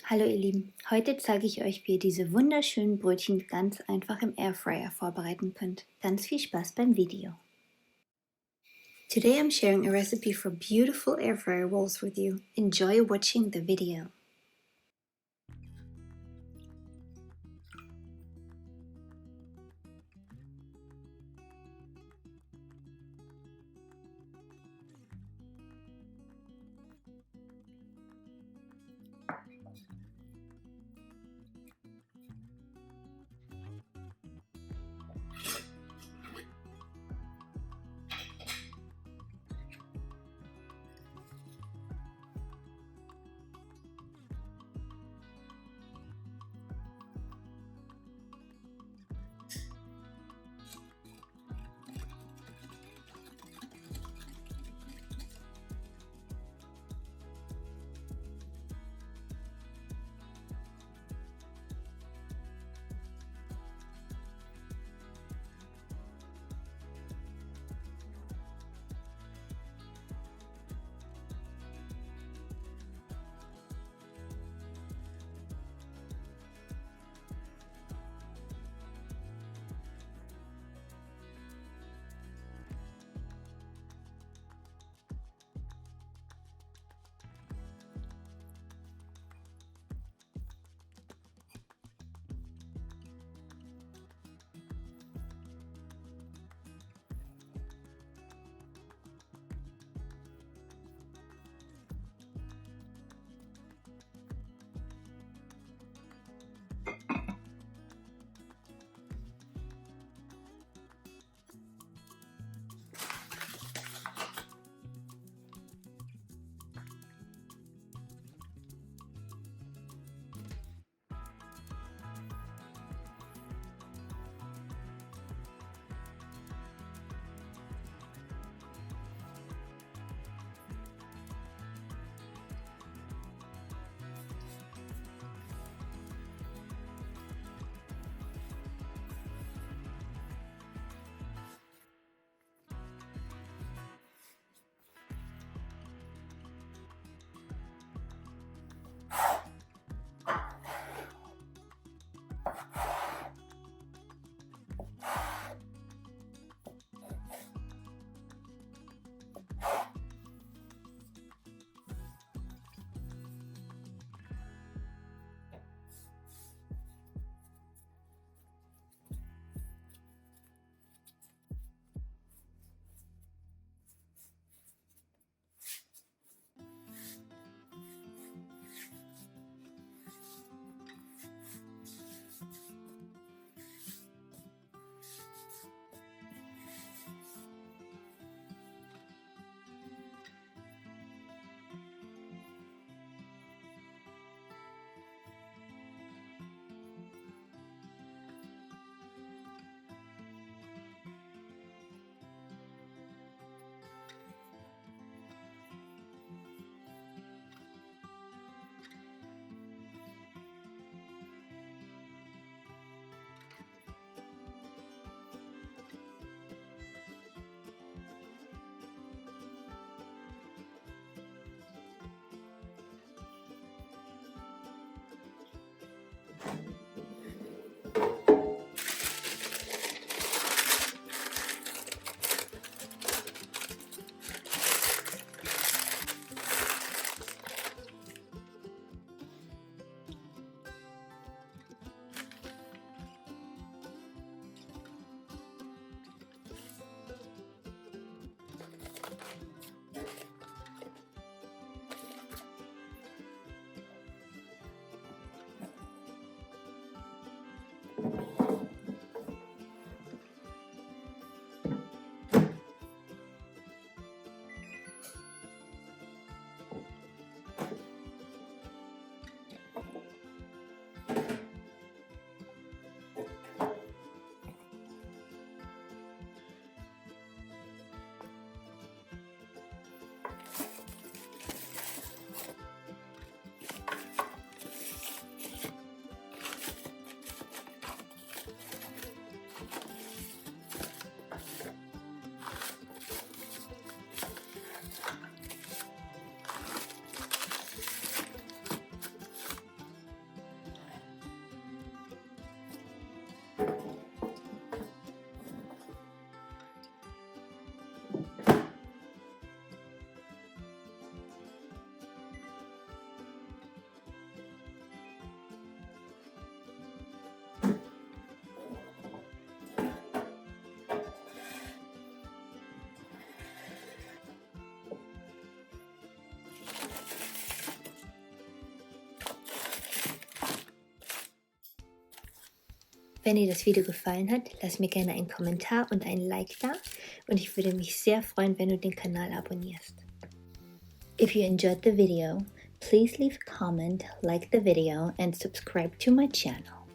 Hallo ihr Lieben, heute zeige ich euch, wie ihr diese wunderschönen Brötchen ganz einfach im Airfryer vorbereiten könnt. Ganz viel Spaß beim Video. Today I'm sharing a recipe for beautiful air fryer rolls with you. Enjoy watching the video. Wenn dir das Video gefallen hat, lass mir gerne einen Kommentar und ein Like da und ich würde mich sehr freuen, wenn du den Kanal abonnierst. If you enjoyed the video, please leave a comment, like the video and subscribe to my channel.